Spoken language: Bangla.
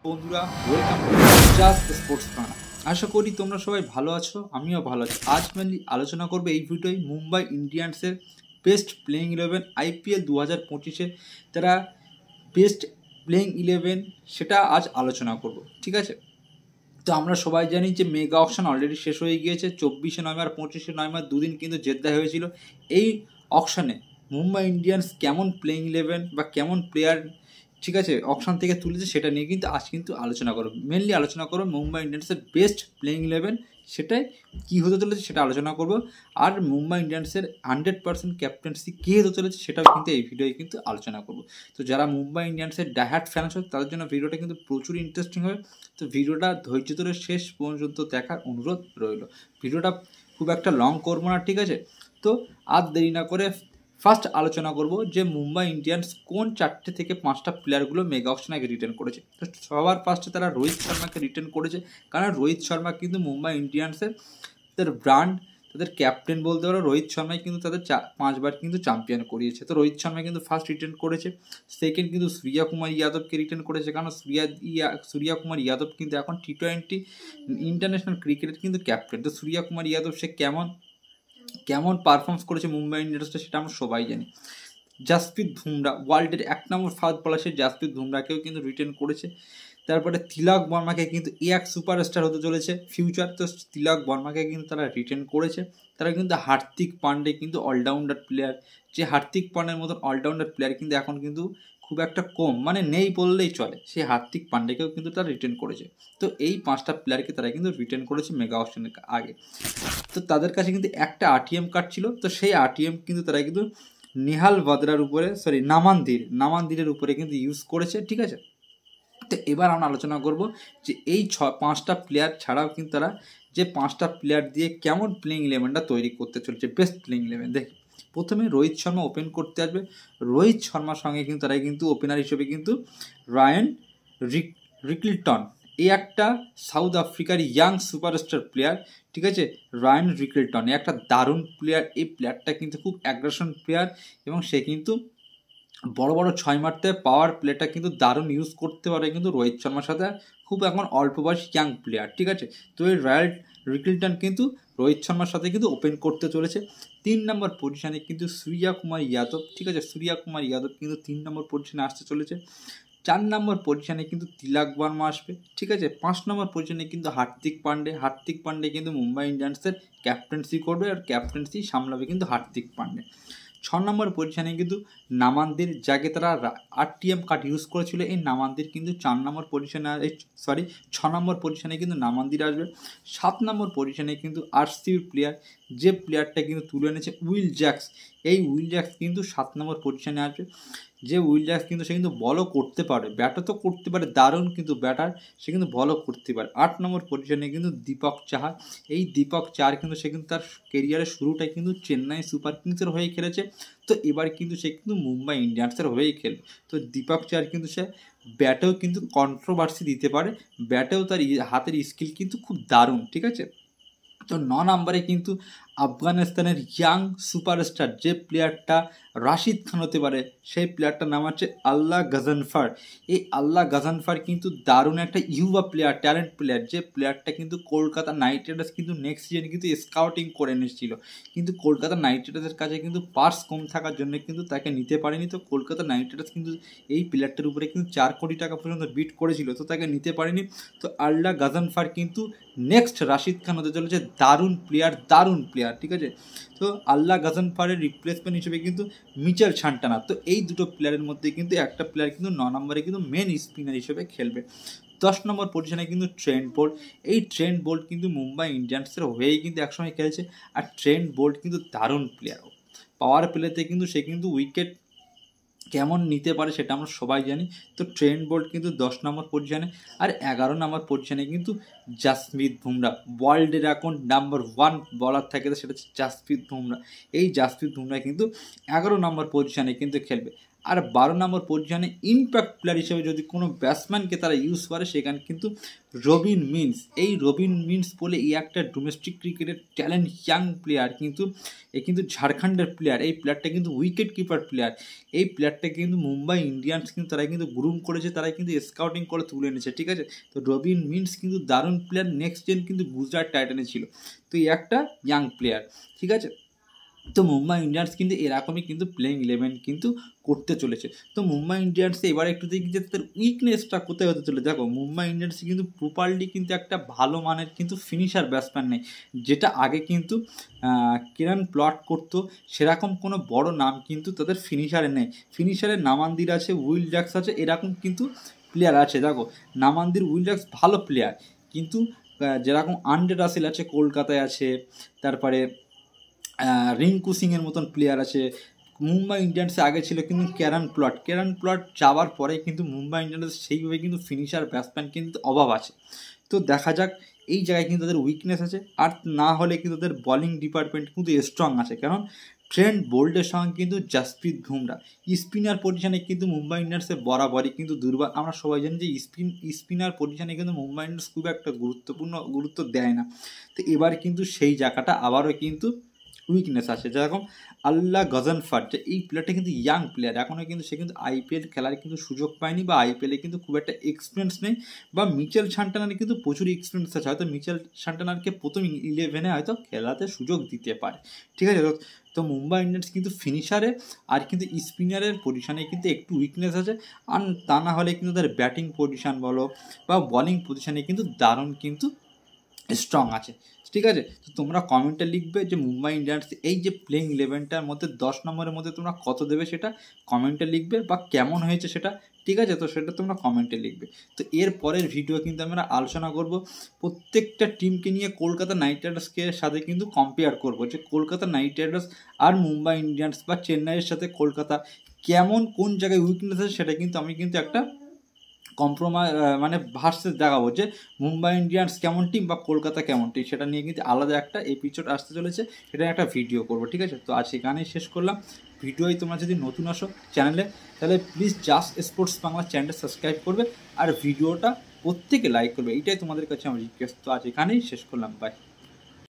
বন্ধুরা, welcome to just sports Bangla. আশা করি তোমরা সবাই ভালো আছো, আমিও ভালো আছি। আজ মেনলি আলোচনা করবো এই ভিডিওয় মুম্বাই ইন্ডিয়ান্সের বেস্ট প্লেইং 11 আইপিএল 2025-এ তারা বেস্ট প্লেইং 11 সেটা আজ আলোচনা করব, ঠিক আছে? তো আমরা সবাই জানি যে মেগা অকশন অলরেডি শেষ হয়ে গিয়েছে 24শে নভেম্বর 25শে নভেম্বর, দুদিন কিন্তু জেদ্দায় হয়েছিল। এই অকশনে মুম্বাই ইন্ডিয়ান্স কেমন প্লেইং 11 বা কেমন প্লেয়ার, ঠিক আছে, অকশন থেকে তুলেছে সেটা নিয়ে কিন্তু আজ কিন্তু আলোচনা করব। মেনলি আলোচনা করব মুম্বাই ইন্ডিয়ান্সের বেস্ট প্লেইং 11 সেটাই কী হতে চলেছে সেটা আলোচনা করব। আর মুম্বাই ইন্ডিয়ান্সের 100% ক্যাপ্টেন্সি কী হতে চলেছে সেটাও কিন্তু এই ভিডিওয় কিন্তু আলোচনা করব। তো যারা মুম্বাই ইন্ডিয়ান্সের ডাইহার্ড ফ্যানস হয় তাদের জন্য ভিডিওটা কিন্তু প্রচুর ইন্টারেস্টিং হবে। তো ভিডিওটা ধৈর্য ধরে শেষ পর্যন্ত দেখার অনুরোধ রইল। ভিডিওটা খুব একটা লং করবো না, ঠিক আছে? তো আর দেরি না করে ফার্স্ট আলোচনা করব যে মুম্বাই ইন্ডিয়ান্স কোন 4টে থেকে 5টা প্লেয়ারগুলো মেগা অকশনে আগে রিটার্ন করেছে। তো সবার ফার্স্টে তারা রোহিত শর্মাকে রিটার্ন করেছে, কারণ রোহিত শর্মা কিন্তু মুম্বাই ইন্ডিয়ান্সের তাদের ব্র্যান্ড, তাদের ক্যাপ্টেন বলতে পারো। রোহিত শর্মাই কিন্তু তাদের 5বার কিন্তু চ্যাম্পিয়ন করিয়েছে। তো রোহিত শর্মা কিন্তু ফার্স্ট রিটার্ন করেছে। সেকেন্ড কিন্তু সূর্যা কুমার যাদবকে রিটার্ন করেছে, কারণ সূর্যা কুমার যাদব কিন্তু এখন টি20 ইন্টারন্যাশনাল ক্রিকেটের কিন্তু ক্যাপ্টেন। তো সূর্যা কুমার যাদব সে কেমন পারফরমেন্স করেছে মুম্বাই ইন্ডিয়ান্সটা সেটা আমরা সবাই জানি। জাসপ্রীত বুমরা, ওয়ার্ল্ডের 1 নম্বর ফাস্ট বলার সেই জাসপ্রীত বুমরাকেও কিন্তু রিটার্ন করেছে। তারপরে তিলক বর্মাকে কিন্তু এক সুপারস্টার হতে চলেছে ফিউচার, তো তিলক বর্মাকে কিন্তু তারা রিটার্ন করেছে। তারা কিন্তু হার্দিক পান্ডে কিন্তু অলরাউন্ডার প্লেয়ার, যে হার্দিক পান্ডের মতন অলরাউন্ডার প্লেয়ার কিন্তু এখন কিন্তু খুব একটা কম, মানে নেই বললেই চলে। সেই হার্দিক পান্ডেকেও কিন্তু তারা রিটার্ন করেছে। তো এই 5টা প্লেয়ারকে তারা কিন্তু রিটার্ন করেছে মেগা অকশনের আগে। তো তাদের কাছে কিন্তু একটা আরটিএম কার্ড ছিল, তো সেই আরটিএম কিন্তু তারা কিন্তু নেহাল ভাদরার উপরে, নামান্দিরের উপরে কিন্তু ইউজ করেছে, ঠিক আছে? তো এবার আমরা আলোচনা করব যে এই 5টা প্লেয়ার ছাড়াও কিন্তু তারা যে 5টা প্লেয়ার দিয়ে কেমন প্লেইং 11টা তৈরি করতে চলেছে, বেস্ট প্লেইং 11। দেখি, প্রথমে রোহিত শর্মা ওপেন করতে আসবে। রোহিত শর্মার সঙ্গে কিন্তু তারা কিন্তু ওপেনার হিসেবে কিন্তু রায়ান রিকলটন, এই একটা সাউথ আফ্রিকার ইয়াং সুপারস্টার প্লেয়ার, ঠিক আছে? রায়ান রিকলটন এই একটা দারুণ প্লেয়ার। এই প্লেয়ারটা কিন্তু খুব অ্যাগ্রেশন প্লেয়ার এবং সে কিন্তু বড় বড় 6 মারতে পাওয়ার প্লেটা কিন্তু দারুণ ইউজ করতে পারে কিন্তু রোহিত শর্মার সাথে। খুব এখন অল্প বয়স ইয়াং প্লেয়ার, ঠিক আছে? তো এই রায়ান রিকলটন কিন্তু রোহিত শর্মার সাথে কিন্তু ওপেন করতে চলেছে। 3 নম্বর পজিশনে কিন্তু সূর্যা কুমার যাদব, ঠিক আছে? সূর্যা কুমার যাদব কিন্তু 3 নম্বর পজিশনে আসতে চলেছে। 4 নম্বর পজিশনে কিন্তু তিলক বর্মা আসবে, ঠিক আছে? 5 নম্বর পজিশনে কিন্তু হার্দিক পান্ডে কিন্তু মুম্বাই ইন্ডিয়ান্সের ক্যাপ্টেন্সি করবে, আর ক্যাপ্টেন্সি সামলাবে কিন্তু হার্দিক পান্ডে। 6 নম্বর পজিশনে কিন্তু নামান্দির, যাকে তারা আরটিএম কার্ড ইউজ করেছিল, এই নামান্দির কিন্তু 4 নম্বর পজিশনে, 6 নম্বর পজিশনে কিন্তু নামান্দির আসবে। 7 নম্বর পজিশনে কিন্তু আরসিবির প্লেয়ার, যে প্লেয়ারটা কিন্তু তুলে এনেছে উইল জ্যাক্স, এই উইল জ্যাক্স কিন্তু 7 নম্বর পজিশনে আসবে। যে উইল জ্যাক্স কিন্তু সে কিন্তু বলও করতে পারে, ব্যাটও তো করতে পারে, দারুণ কিন্তু ব্যাটার, সে কিন্তু বলও করতে পারে। 8 নম্বর পজিশনে কিন্তু দীপক চাহার, এই দীপক চাহার কিন্তু সে কিন্তু তার কেরিয়ারের শুরুটাই কিন্তু চেন্নাই সুপার কিংসের হয়ে খেলেছে। তো এবার কিন্তু সে কিন্তু মুম্বাই ইন্ডিয়ান্সের হয়েই খেলবে। তো দীপক চাহার কিন্তু সে ব্যাটেও কিন্তু কন্ট্রোভার্সি দিতে পারে, ব্যাটেও তার হাতের স্কিল কিন্তু খুব দারুণ, ঠিক আছে? তো 9 নম্বরে কিন্তু আফগানিস্তানের ইয়াং সুপারস্টার, যে প্লেয়ারটা রাশিদ খান হতে পারে, সেই প্লেয়ারটার নাম হচ্ছে আল্লাহ গাজনফার। এই আল্লাহ গাজনফার কিন্তু দারুণ একটা ইউবা প্লেয়ার, ট্যালেন্ট প্লেয়ার, যে প্লেয়ারটা কিন্তু কলকাতা নাইট রাইডার্স কিন্তু নেক্সট সিজনে কিন্তু স্কাউটিং করে এনেছিল, কিন্তু কলকাতা নাইট রাইডার্সের কাছে কিন্তু পার্স কম থাকার জন্য কিন্তু তাকে নিতে পারেনি। তো কলকাতা নাইট রাইডার্স কিন্তু এই প্লেয়ারটার উপরে কিন্তু 4 কোটি টাকা পর্যন্ত বিট করেছিল, তো তাকে নিতে পারেনি। তো আল্লাহ গাজনফার কিন্তু নেক্সট রাশিদ খান হতে চলেছে, দারুণ প্লেয়ার, ঠিক আছে? তো আল্লাহ গাজনফারের রিপ্লেসমেন্ট হিসেবে কিন্তু মিচেল সান্টানা। তো এই দুটো প্লেয়ারের মধ্যে কিন্তু একটা প্লেয়ার কিন্তু 9 নম্বরে কিন্তু মেন স্পিনার হিসেবে খেলবে। 10 নম্বর পজিশনে কিন্তু ট্রেন্ট বোল্ট, এই ট্রেন্ট বোল্ট কিন্তু মুম্বাই ইন্ডিয়ান্সের হয়েই কিন্তু একসময় খেলেছে। আর ট্রেন্ট বোল্ট কিন্তু দারুণ প্লেয়ার, পাওয়ার প্লেতে কিন্তু সে কিন্তু উইকেট কেমন নিতে পারে সেটা আমরা সবাই জানি। তো ট্রেন্ট বোল্ট কিন্তু 10 নম্বর পজিশনে। আর 11 নম্বর পজিশনে কিন্তু জাসপ্রীত বুমরা, ওয়ার্ল্ডের এখন নাম্বার 1 বলার থাকে, সেটা হচ্ছে জাসপ্রীত বুমরা। এই জাসপ্রীত বুমরা কিন্তু 11 নম্বর পজিশনে কিন্তু খেলবে। আর 12 নম্বর পজিশনে ইম্প্যাক্ট প্লেয়ার হিসেবে যদি কোনো ব্যাটসম্যানকে তারা ইউজ করে সেখানে কিন্তু রবিন মিন্স, এই রবিন মিন্স বলে এই একটা ডোমেস্টিক ক্রিকেটের ট্যালেন্ট ইয়াং প্লেয়ার, কিন্তু এ কিন্তু ঝাড়খণ্ডের প্লেয়ার। এই প্লেয়ারটা কিন্তু উইকেট কিপার প্লেয়ার। এই প্লেয়ারটা কিন্তু মুম্বাই ইন্ডিয়ান্স কিন্তু তারা কিন্তু গ্রুম করেছে, তারা কিন্তু স্কাউটিং করে তুলে এনেছে, ঠিক আছে। তো রবিন মিন্স কিন্তু দারুণ প্লেয়ার, নেক্সট জেন কিন্তু গুজরাট টাইটানে ছিল। তো এই একটা ইয়াং প্লেয়ার, ঠিক আছে। তো মুম্বাই ইন্ডিয়ান্স কিন্তু এরকমই কিন্তু প্লেইং 11 কিন্তু করতে চলেছে। তো মুম্বাই ইন্ডিয়ান্সে এবার একটু দেখি যে তাদের উইকনেসটা কোথায় হতে চলে। দেখো মুম্বাই ইন্ডিয়ান্সে কিন্তু প্রপারলি কিন্তু একটা ভালো মানের কিন্তু ফিনিশার ব্যাটসম্যান নেই, যেটা আগে কিন্তু কিরণ প্লট করতো, সেরকম কোনো বড় নাম কিন্তু তাদের ফিনিশারে নেই। ফিনিশারে নামান্দির আছে, উইল জ্যাক্স আছে, এরকম কিন্তু প্লেয়ার আছে। দেখো নামান্দির, উইল জ্যাক্স ভালো প্লেয়ার, কিন্তু যেরকম আন্ডে রাসেল আছে কলকাতায় আছে, তারপরে রিঙ্কু সিংয়ের মতন প্লেয়ার আছে। মুম্বাই ইন্ডিয়ান্সে আগে ছিল কিন্তু ক্যারন প্লট যাওয়ার পরে কিন্তু মুম্বাই ইন্ডিয়ান্সে সেইভাবে কিন্তু ফিনিশার ব্যাটসম্যান কিন্তু অভাব আছে। তো দেখা যাক, এই জায়গায় কিন্তু তাদের উইকনেস আছে। আর না হলে কিন্তু তাদের বলিং ডিপার্টমেন্ট কিন্তু স্ট্রং আছে, কারণ ট্রেন্ট বোল্টের সঙ্গে কিন্তু জাসপ্রীত বুমরা। স্পিনার পজিশনে কিন্তু মুম্বাই ইন্ডিয়ান্সের বরাবরই কিন্তু দুর্বল। আমরা সবাই জানি যে স্পিনার পজিশনে কিন্তু মুম্বাই ইন্ডিয়ান্স খুব একটা গুরুত্ব দেয় না। তো এবার কিন্তু সেই জায়গাটা আবারও কিন্তু উইকনেস আছে। যেরকম আল্লাহ গজনফার, যে এই প্লেয়ারটা কিন্তু ইয়াং প্লেয়ার, এখনও কিন্তু সে কিন্তু আইপিএল খেলার কিন্তু সুযোগ পায়নি, বা আইপিএলে কিন্তু খুব একটা এক্সপিরিয়েন্স নেই। বা মিচেল সান্টানার কিন্তু প্রচুর এক্সপিরিয়েন্স আছে, হয়তো মিচেল সান্টানারকে প্রথম 11-এ হয়তো খেলাতে সুযোগ দিতে পারে, ঠিক আছে। তো মুম্বাই ইন্ডিয়ান্স কিন্তু ফিনিশারে আর কিন্তু স্পিনারের পজিশনে কিন্তু একটু উইকনেস আছে। আর তা না হলে কিন্তু তার ব্যাটিং পজিশন বলো বা বলিং পজিশনে কিন্তু দারুণ কিন্তু স্ট্রং আছে, ঠিক আছে। তো তোমরা কমেন্টে লিখবে যে মুম্বাই ইন্ডিয়ান্স এই যে প্লেইং 11টার মধ্যে 10 নম্বরের মধ্যে তোমরা কত দেবে, সেটা কমেন্টে লিখবে, বা কেমন হয়েছে সেটা, ঠিক আছে। তো সেটা তোমরা কমেন্টে লিখবে। তো এর পরের ভিডিও কিন্তু আমরা আলোচনা করব প্রত্যেকটা টিমকে নিয়ে, কলকাতা নাইট রাইডার্সকে সাথে কিন্তু কম্পেয়ার করব, যে কলকাতা নাইট রাইডার্স আর মুম্বাই ইন্ডিয়ান্স বা চেন্নাইয়ের সাথে কলকাতা কেমন কোন জায়গায় উইকনেস আছে, সেটা কিন্তু আমি কিন্তু একটা মানে ভার্সেস দেখাবো, যে মুম্বাই ইন্ডিয়ান্স কেমন টিম বা কলকাতা কেমন টিম, সেটা নিয়ে কিন্তু আলাদা একটা এপিসোড আসতে চলেছে, সেটা একটা ভিডিও করবো, ঠিক আছে। তো আজ এখানেই শেষ করলাম ভিডিওই। তোমরা যদি নতুন আসো চ্যানেলে, তাহলে প্লিজ জাস্ট স্পোর্টস বাংলা চ্যানেলটা সাবস্ক্রাইব করবে আর ভিডিওটা প্রত্যেকে লাইক করবে, এইটাই তোমাদের কাছে আমার রিকোয়েস্ট। তো আজ এখানেই শেষ করলাম, বাই।